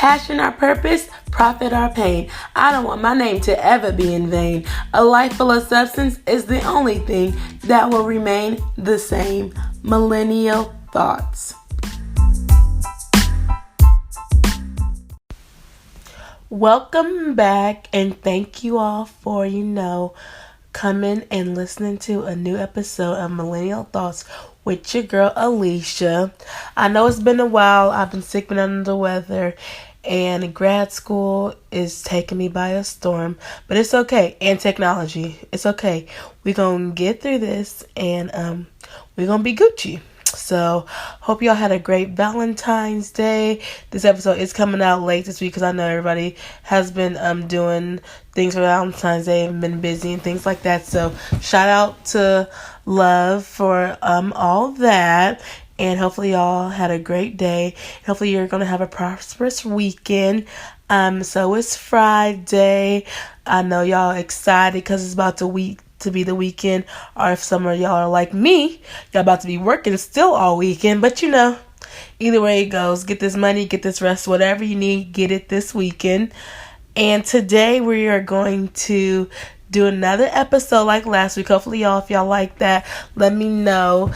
Passion our purpose, profit our pain. I don't want my name to ever be in vain. A life full of substance is the only thing that will remain the same. Millennial thoughts. Welcome back, and thank you all for, coming and listening to a new episode of Millennial Thoughts with your girl Alicia. I know it's been a while. I've been sick, been under the weather, and grad school is taking me by a storm, but it's okay. And technology, it's okay. We're gonna get through this, and we're gonna be Gucci. So, hope y'all had a great Valentine's Day. This episode is coming out late this week because I know everybody has been doing things for Valentine's Day and been busy and things like that. So, shout out to Love for all that. And hopefully y'all had a great day. Hopefully you're going to have a prosperous weekend. So it's Friday. I know y'all excited because it's about to be the weekend. Or if some of y'all are like me, y'all about to be working still all weekend. But either way it goes, get this money, get this rest, whatever you need, get it this weekend. And today we are going to do another episode like last week. Hopefully y'all, if y'all like that, let me know.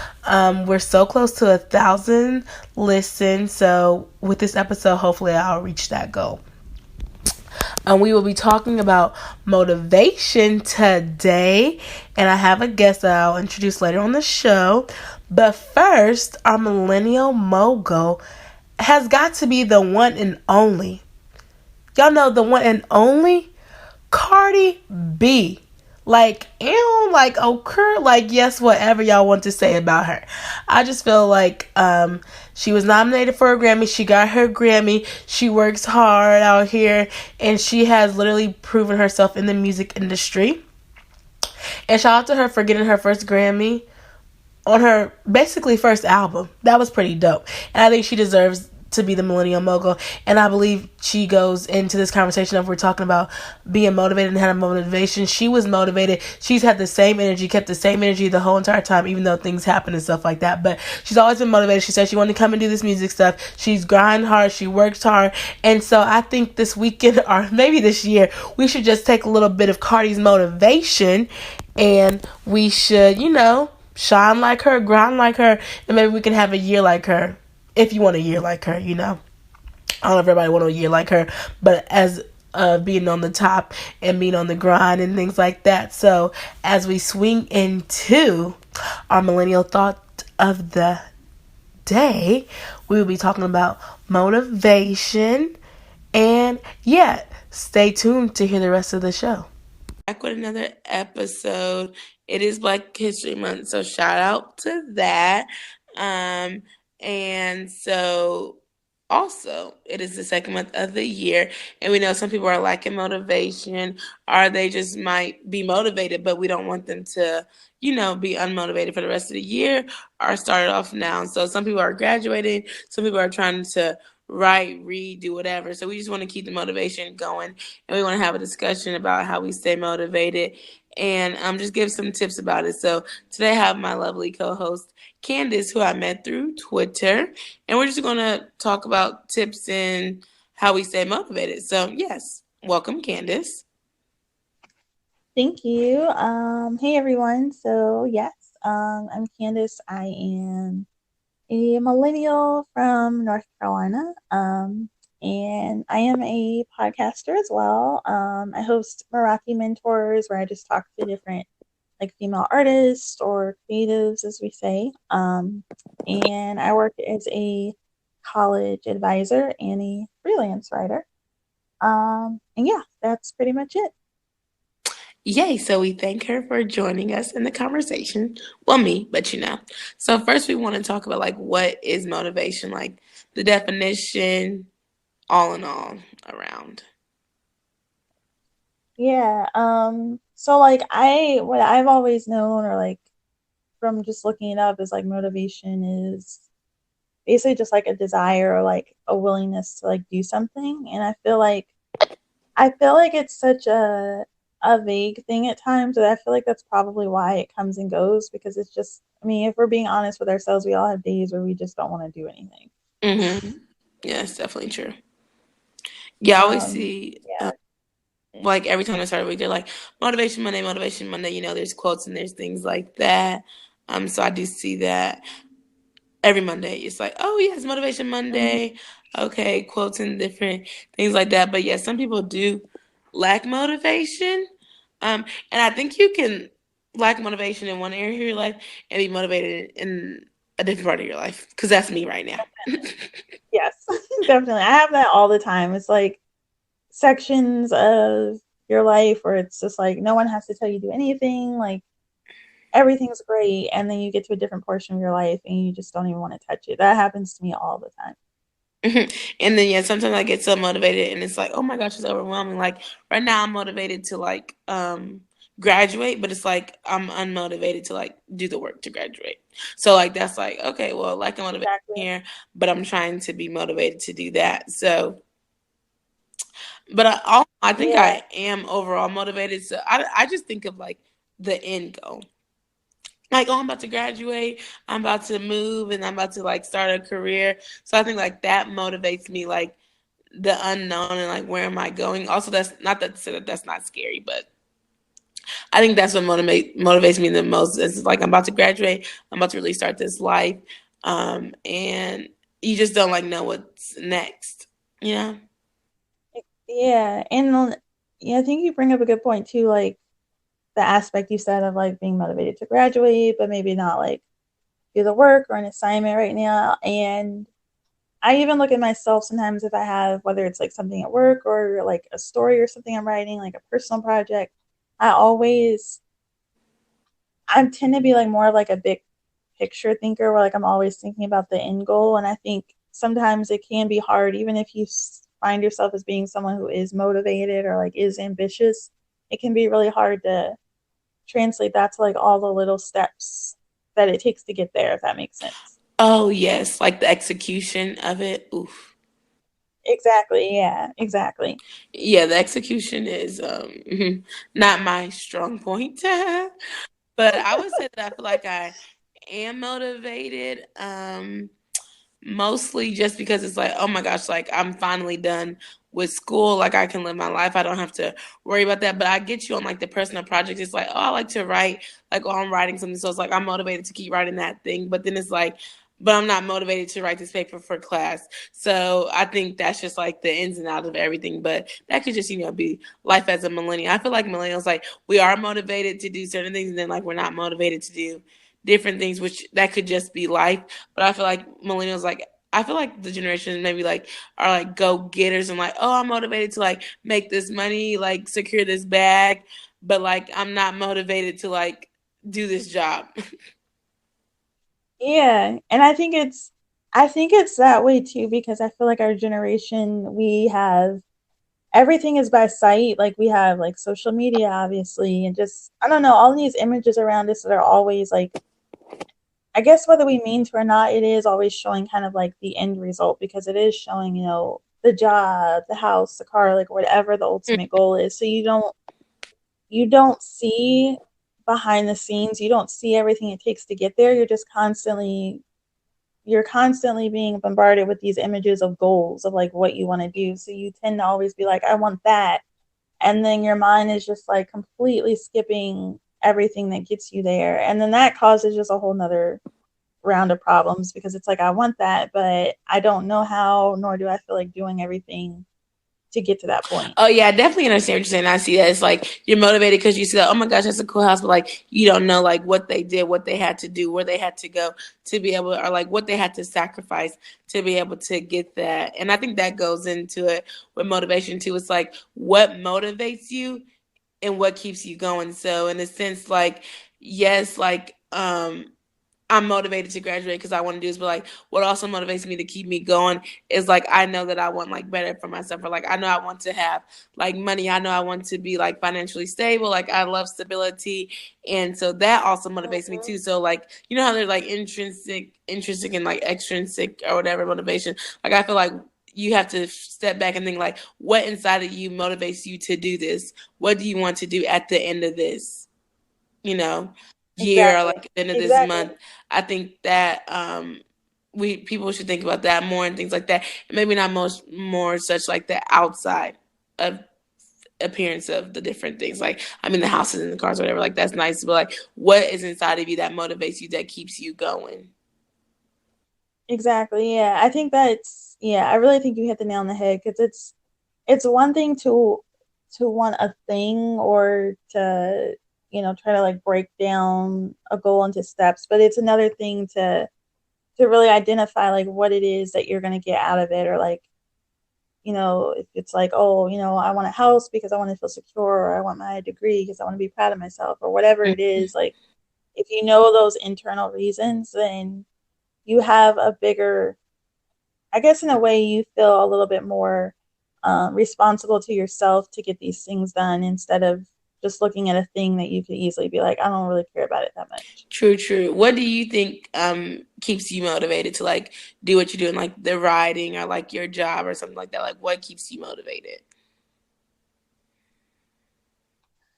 We're so close to 1,000 listens. So with this episode, hopefully I'll reach that goal. We will be talking about motivation today, and I have a guest that I'll introduce later on the show. But first, our millennial mogul has got to be the one and only. Y'all know the one and only Cardi B. Yes, whatever y'all want to say about her. I just feel like she was nominated for a Grammy. She got her Grammy. She works hard out here, and she has literally proven herself in the music industry. And shout out to her for getting her first Grammy on her basically first album. That was pretty dope. And I think she deserves to be the millennial mogul. And I believe she goes into this conversation of we're talking about being motivated and having motivation. She was motivated. She's had the same energy, kept the same energy the whole entire time, even though things happen and stuff like that. But she's always been motivated. She said she wanted to come and do this music stuff. She's grinding hard. She works hard. And so I think this weekend, or maybe this year, we should just take a little bit of Cardi's motivation, and we should, shine like her, grind like her, and maybe we can have a year like her. If you want a year like her, I don't know if everybody want a year like her, but as being on the top and being on the grind and things like that. So as we swing into our millennial thought of the day, we will be talking about motivation. And stay tuned to hear the rest of the show. Back with another episode. It is Black History Month, so shout out to that. And so also it is the second month of the year, and we know some people are lacking motivation, or they just might be motivated, but we don't want them to, be unmotivated for the rest of the year or start it off now. So some people are graduating, some people are trying to write, read, do whatever. So we just want to keep the motivation going, and we want to have a discussion about how we stay motivated and just give some tips about it. So today I have my lovely co-host Candance, who I met through Twitter, and we're just going to talk about tips and how we stay motivated. So yes, welcome Candance. Thank you. Hey everyone. So yes, I'm Candance. I am a millennial from North Carolina, and I am a podcaster as well. I host Meraki Mentors, where I just talk to different female artists or creatives, as we say. And I work as a college advisor and a freelance writer. And that's pretty much it. Yay, so we thank her for joining us in the conversation. Well, me, but So first we want to talk about what is motivation, the definition, all in all around. Yeah. So what I've always known, or from just looking it up, is motivation is basically just a desire or a willingness to do something. And I feel like it's such a vague thing at times, and I feel like that's probably why it comes and goes, because it's just, if we're being honest with ourselves, we all have days where we just don't want to do anything. Mm-hmm. Yeah, it's definitely true. Yeah, I always see Yeah. like every time I start a week, they're like Motivation Monday. There's quotes and there's things like that. So I do see that every Monday. It's like, oh yes, Motivation Mhm. Monday. Okay, quotes and different things like that. But yeah, some people do lack motivation. And I think you can lack motivation in one area of your life and be motivated in a different part of your life. Because that's me right now. Yes, definitely. I have that all the time. It's like sections of your life where it's just like no one has to tell you to do anything. Like everything's great, and then you get to a different portion of your life and you just don't even want to touch it. That happens to me all the time. And then yeah, sometimes I get so motivated and it's like, oh my gosh, it's overwhelming. Like right now I'm motivated to like graduate, but it's like I'm unmotivated to like do the work to graduate. So like that's like, okay, well, like I'm motivated Exactly. here, but I'm trying to be motivated to do that. So but I think Yeah. I am overall motivated. So I just think of like the end goal. Like, oh, I'm about to graduate, I'm about to move, and I'm about to like start a career. So I think like that motivates me, like the unknown and like where am I going. Also, that's not that to say that that's not scary, but I think that's what motivates me the most. It's like I'm about to graduate, I'm about to really start this life, and you just don't like know what's next. You know? Yeah, and yeah, I think you bring up a good point too, like the aspect you said of like being motivated to graduate, but maybe not like do the work or an assignment right now. And I even look at myself sometimes if I have whether it's like something at work or like a story or something I'm writing, like a personal project. I always I tend to be like more of like a big picture thinker where like I'm always thinking about the end goal. And I think sometimes it can be hard, even if you find yourself as being someone who is motivated or like is ambitious, it can be really hard to translate that to like all the little steps that it takes to get there, if that makes sense. Oh yes, like the execution of it. Oof. Exactly. Yeah, exactly. Yeah, the execution is not my strong point. But I would say that I feel like I am motivated. Mostly just because it's like, oh my gosh, like I'm finally done with school. Like I can live my life. I don't have to worry about that. But I get you on like the personal project. It's like, oh, I like to write. Like, oh, I'm writing something. So it's like I'm motivated to keep writing that thing. But then it's like, but I'm not motivated to write this paper for class. So I think that's just like the ins and outs of everything. But that could just, be life as a millennial. I feel like millennials, like we are motivated to do certain things and then like we're not motivated to do different things, which that could just be life. But I feel like millennials, like I feel like the generation maybe like are like go getters and like, oh, I'm motivated to like make this money, like secure this bag, but like I'm not motivated to like do this job. Yeah, and I think it's that way too because I feel like our generation we have everything is by sight. Like we have like social media obviously and just I don't know, all these images around us that are always like I guess whether we mean to or not, it is always showing kind of like the end result because it is showing, the job, the house, the car, like whatever the ultimate goal is. So you don't see behind the scenes, you don't see everything it takes to get there. You're constantly being bombarded with these images of goals of like what you want to do. So you tend to always be like, I want that. And then your mind is just like completely skipping everything that gets you there. And then that causes just a whole nother round of problems because it's like, I want that, but I don't know how, nor do I feel like doing everything to get to that point. Oh yeah, I definitely understand what you're saying. I see that it's like you're motivated because you see that, oh my gosh, that's a cool house, but like you don't know like what they did, what they had to do, where they had to go to be able, or like what they had to sacrifice to be able to get that. And I think that goes into it with motivation too. It's like what motivates you and what keeps you going. So in a sense, like yes, like I'm motivated to graduate because I want to do this, but like what also motivates me to keep me going is like I know that I want like better for myself, or like I know I want to have like money. I know I want to be like financially stable. Like I love stability, and so that also motivates me Mm-hmm. too. So like how there's like intrinsic and like extrinsic or whatever motivation. Like I feel like you have to step back and think like what inside of you motivates you to do this. What do you want to do at the end of this? you know, year or Exactly. like at the end of this Exactly. month. I think that we people should think about that more and things like that. And maybe not most more such like the outside of appearance of the different things. Like I mean the houses and the cars, or whatever. Like that's nice, but like what is inside of you that motivates you, that keeps you going? Exactly. Yeah. I think that's yeah, I really think you hit the nail on the head because it's one thing to want a thing or to, try to like break down a goal into steps, but it's another thing to really identify like what it is that you're going to get out of it or like, if it's like, oh, I want a house because I want to feel secure or I want my degree because I want to be proud of myself or whatever it is, like if you know those internal reasons, then you have a bigger, I guess in a way you feel a little bit more responsible to yourself to get these things done instead of just looking at a thing that you could easily be like, I don't really care about it that much. True, true. What do you think keeps you motivated to like do what you're doing, like the writing or like your job or something like that? Like what keeps you motivated?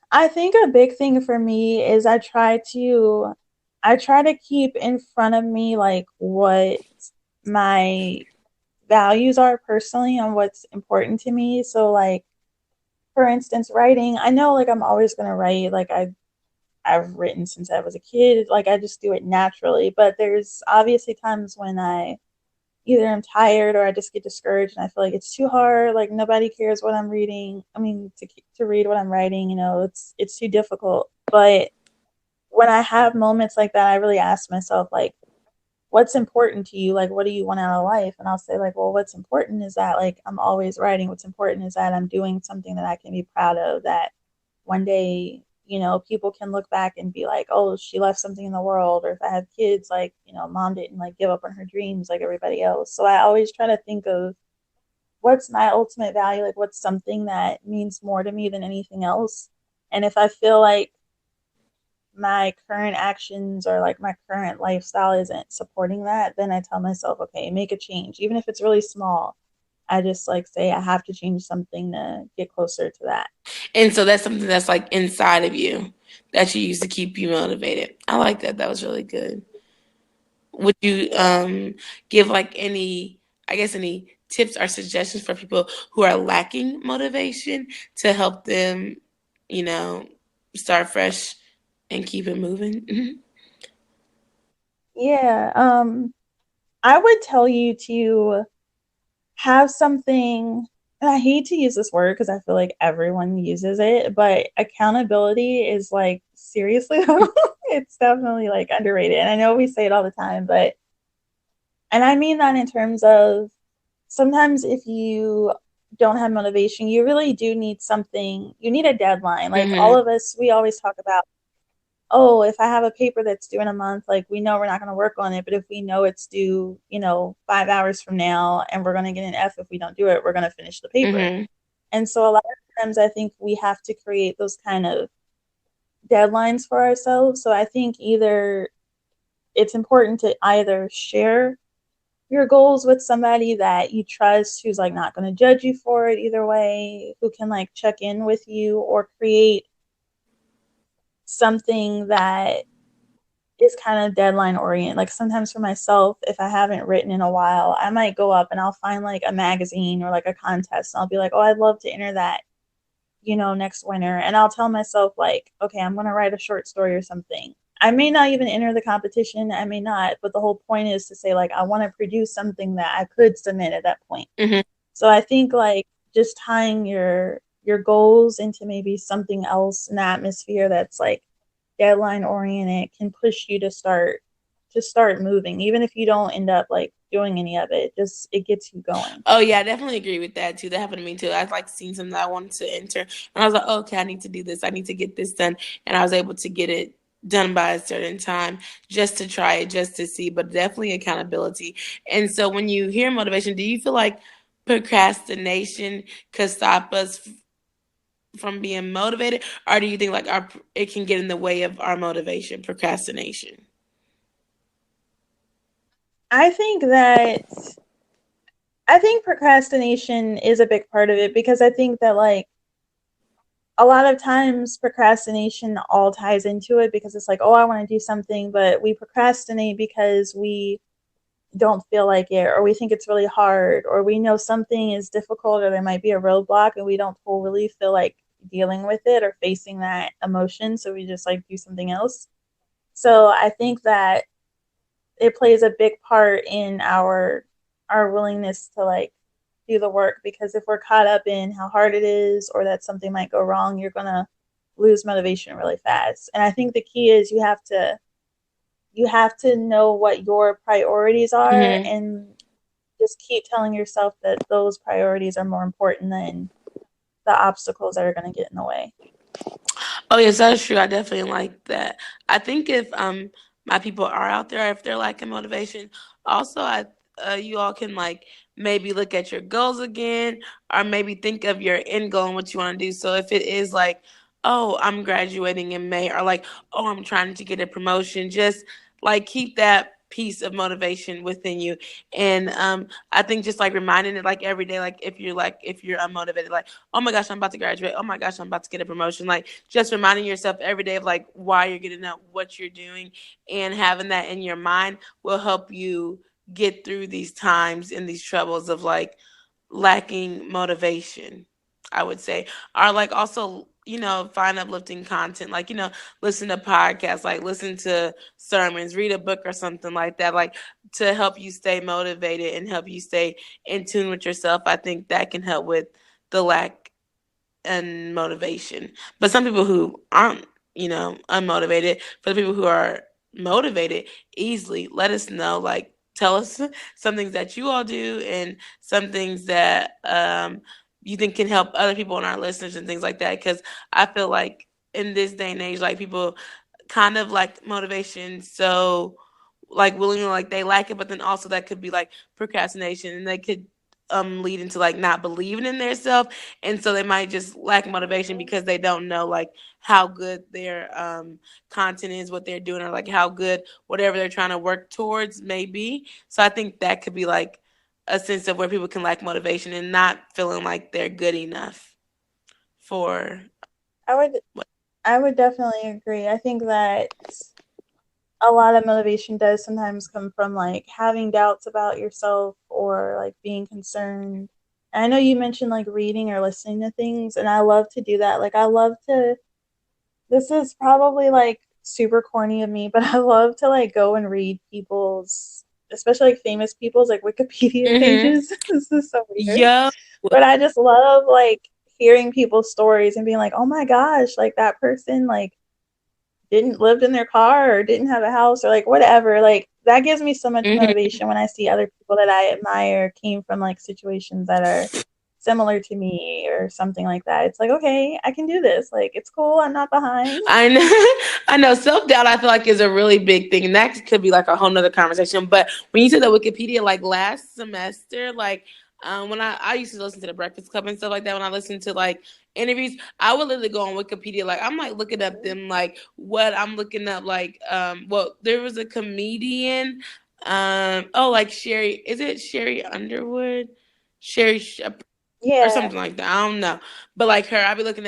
I think a big thing for me is I try to keep in front of me like what my values are personally and what's important to me. So like for instance, writing, I know like I'm always gonna write. Like I've written since I was a kid. Like I just do it naturally. But there's obviously times when I either I'm tired or I just get discouraged and I feel like it's too hard. Like nobody cares what I'm reading. I mean, to read what I'm writing, it's too difficult. But when I have moments like that, I really ask myself like, what's important to you? Like, what do you want out of life? And I'll say like, well, what's important is that like I'm always writing. What's important is that I'm doing something that I can be proud of. That one day, people can look back and be like, oh, she left something in the world. Or if I have kids, like, mom didn't like give up on her dreams like everybody else. So I always try to think of what's my ultimate value, like what's something that means more to me than anything else. And if I feel like my current actions or like my current lifestyle isn't supporting that, then I tell myself, okay, make a change. Even if it's really small, I just like say I have to change something to get closer to that. And so that's something that's like inside of you that you use to keep you motivated. I like that. That was really good. Would you Yeah. give like any, I guess, any tips or suggestions for people who are lacking motivation to help them, you know, start fresh and keep it moving? Yeah. I would tell you to have something, and I hate to use this word because I feel like everyone uses it, but accountability is like seriously, it's definitely like underrated. And I know we say it all the time, but, and I mean that in terms of sometimes if you don't have motivation, you really do need something, you need a deadline. Like all Hmm. of us, we always talk about, oh, if I have a paper that's due in a month, like we know we're not going to work on it, but if we know it's due, 5 hours from now and we're going to get an F if we don't do it, we're going to finish the paper. Hmm. And so a lot of times I think we have to create those kind of deadlines for ourselves. So I think either it's important to either share your goals with somebody that you trust who's like not going to judge you for it either way, who can like check in with you or create something that is kind of deadline oriented. Like sometimes for myself, if I haven't written in a while, I might go up and I'll find like a magazine or like a contest and I'll be like, oh, I'd love to enter that, next winter. And I'll tell myself like, okay, I'm going to write a short story or something. I may not even enter the competition, I may not, but the whole point is to say like I want to produce something that I could submit at that point. Hmm. So I think like just tying your goals into maybe something else, an atmosphere that's like deadline oriented can push you to start moving. Even if you don't end up like doing any of it, just it gets you going. Oh yeah, I definitely agree with that too. That happened to me too. I've like seen something that I wanted to enter, and I was like, oh, okay, I need to do this. I need to get this done, and I was able to get it done by a certain time just to try it, just to see. But definitely accountability. And so, when you hear motivation, do you feel like procrastination could stop us from being motivated, or do you think like our it can get in the way of our motivation? Procrastination. I think that I think procrastination is a big part of it because I think that like a lot of times procrastination all ties into it because it's like, oh, I want to do something, but we procrastinate because we don't feel like it, or we think it's really hard, or we know something is difficult, or there might be a roadblock and we don't really feel like dealing with it or facing that emotion, so we just like do something else. So I think that it plays a big part in our willingness to like do the work, because if we're caught up in how hard it is or that something might go wrong, you're going to lose motivation really fast. And I think the key is you have to know what your priorities are, Mm-hmm. and just keep telling yourself that those priorities are more important than the obstacles that are going to get in the way. Oh yes, that's true. I definitely like that. I think if my people are out there, if they're lacking motivation, also I you all can like maybe look at your goals again, or maybe think of your end goal and what you want to do. So if it is like, oh, I'm graduating in May, or like, oh, I'm trying to get a promotion, just like keep that piece of motivation within you. And I think just like reminding it like every day, like if you're unmotivated, like, oh my gosh, I'm about to graduate, oh my gosh, I'm about to get a promotion, like just reminding yourself every day of like why you're getting up, what you're doing, and having that in your mind will help you get through these times and these troubles of like lacking motivation, I would say. Or like also, find uplifting content, like, listen to podcasts, like listen to sermons, read a book or something like that, like to help you stay motivated and help you stay in tune with yourself. I think that can help with the lack and motivation. But some people who aren't, unmotivated, for the people who are motivated easily, let us know. Like, tell us some things that you all do and some things that you think can help other people and our listeners and things like that. Because I feel like in this day and age, like people kind of like motivation so like willingly, like they like it, but then also that could be like procrastination, and they could lead into like not believing in their self, and so they might just lack motivation because they don't know like how good their content is, what they're doing, or like how good whatever they're trying to work towards may be. So I think that could be like a sense of where people can lack motivation and not feeling like they're good enough for I would what. I would definitely agree. I think that a lot of motivation does sometimes come from like having doubts about yourself or like being concerned. And I know you mentioned like reading or listening to things, and I love to do that. Like I love to, this is probably like super corny of me, but I love to like go and read people's, especially like famous people's like Wikipedia Mm-hmm. pages. This is so weird. Yo. But I just love like hearing people's stories and being like, "Oh my gosh, like that person like didn't lived in their car or didn't have a house or like whatever." Like that gives me so much Mm-hmm. motivation when I see other people that I admire came from like situations that are similar to me or something like that. It's like, okay, I can do this. Like it's cool. I'm not behind. I know, I know. Self doubt, I feel like, is a really big thing, and that could be like a whole nother conversation. But when you said the Wikipedia, like last semester, like when I used to listen to the Breakfast Club and stuff like that. When I listened to like interviews, I would literally go on Wikipedia, like I'm like looking up them, like what I'm looking up, like well, there was a comedian, oh, like Sherry, is it Sherry Underwood, Sherry or Yeah. something like that. I don't know. But like her, I looked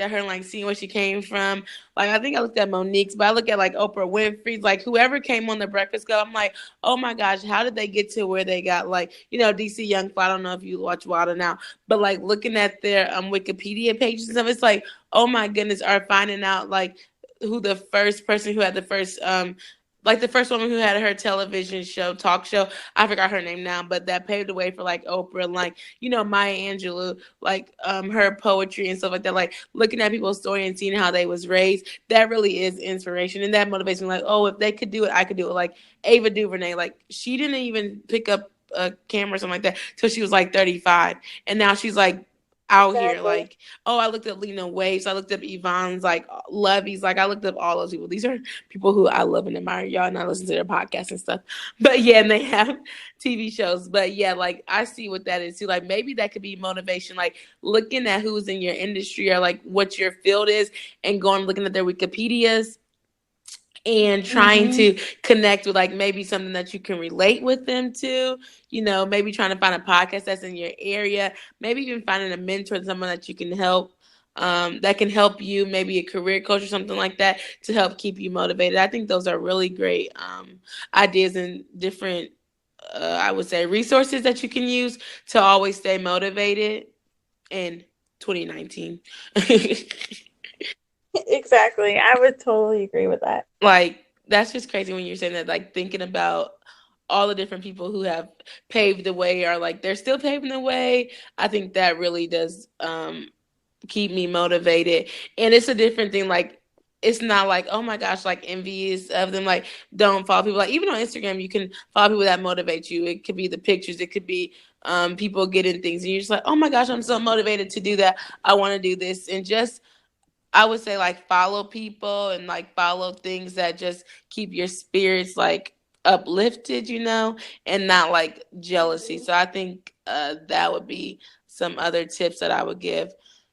at her and like seeing where she came from. Like I think I looked at Monique's, but I look at like Oprah Winfrey's, like whoever came on the Breakfast Club. I'm like, oh my gosh, how did they get to where they got? Like, DC Young Fly. I don't know if you watch Wilder now, but like looking at their Wikipedia pages and stuff, it's like, oh my goodness, are finding out like who the first person who had the first like the first woman who had her television show, talk show. I forgot her name now, but that paved the way for like Oprah and like, Maya Angelou, like her poetry and stuff like that. Like looking at people's story and seeing how they was raised, that really is inspiration, and that motivates me. Like, oh, if they could do it, I could do it. Like Ava DuVernay, like she didn't even pick up a camera or something like that till she was like 35, and now she's like out here. Exactly. Like, oh, I looked up Lena Waves, I looked up Yvonne's, like Lovey's, like I looked up all those people. These are people who I love and admire. Y'all, and I listen to their podcasts and stuff. But yeah, and they have TV shows. But yeah, like I see what that is too. Like maybe that could be motivation. Like looking at who's in your industry or like what your field is, and going looking at their Wikipedias and trying Mm-hmm. to connect with like maybe something that you can relate with them to, maybe trying to find a podcast that's in your area, maybe even finding a mentor, someone that you can help, that can help you, maybe a career coach or something like that, to help keep you motivated. I think those are really great ideas and different I would say resources that you can use to always stay motivated in 2019. Exactly. I would totally agree with that. Like that's just crazy when you're saying that, like thinking about all the different people who have paved the way or like they're still paving the way. I think that really does keep me motivated. And it's a different thing. Like it's not like, oh my gosh, like envious of them. Like don't follow people. Like even on Instagram, you can follow people that motivate you. It could be the pictures. It could be people getting things, and you're just like, oh my gosh, I'm so motivated to do that. I want to do this, and just I would say like follow people and like follow things that just keep your spirits like uplifted, and not like jealousy. So I think that would be some other tips that I would give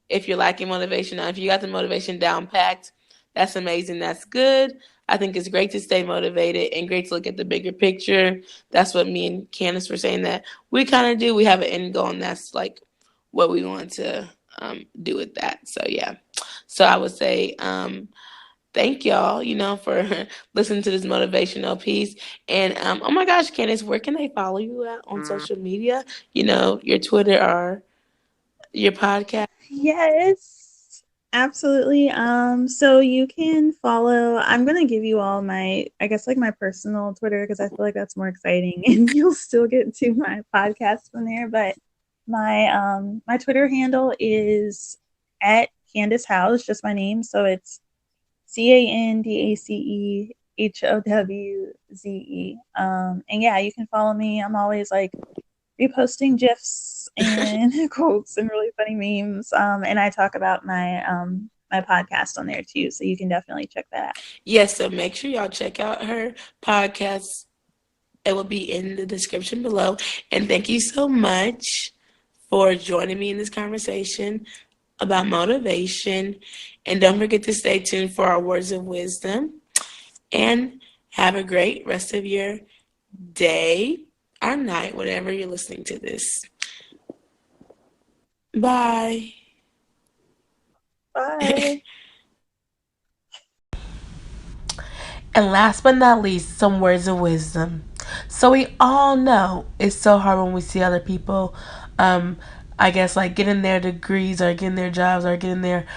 if you're lacking motivation. Now, if you got the motivation down packed, that's amazing. That's good. I think it's great to stay motivated and great to look at the bigger picture. That's what me and Candace were saying that we kind of do. We have an end goal, and that's like what we want to do with that. So yeah. So I would say, thank y'all, for listening to this motivational piece. And oh my gosh, Candace, where can they follow you at on social media? Your Twitter or your podcast. Yes, absolutely. So you can follow, I'm gonna give you all my, I guess like my personal Twitter because I feel like that's more exciting and you'll still get to my podcast from there. But my Twitter handle is at Candace House, just my name. So it's CandacehWze. And yeah, you can follow me. I'm always like reposting gifs and quotes and really funny memes. And I talk about my podcast on there too, so you can definitely check that out. Yes, so make sure y'all check out her podcast. It will be in the description below. And thank you so much for joining me in this conversation about motivation. And don't forget to stay tuned for our words of wisdom. And have a great rest of your day or night, whenever you're listening to this. Bye. Bye. And last but not least, some words of wisdom. So we all know it's so hard when we see other people, um, I guess, like getting their degrees or getting their jobs or getting their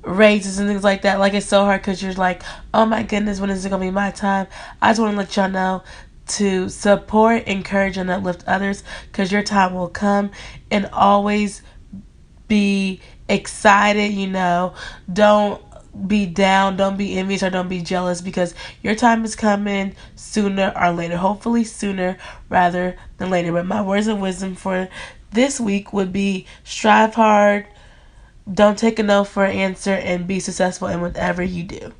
raises and things like that. Like it's so hard because you're like, oh my goodness, when is it gonna be my time? I just want to let y'all know to support, encourage, and uplift others because your time will come, and always be excited. Don't be down, don't be envious, or don't be jealous because your time is coming sooner or later. Hopefully sooner rather than later. But my words of wisdom for this week would be strive hard, don't take a no for an answer, and be successful in whatever you do.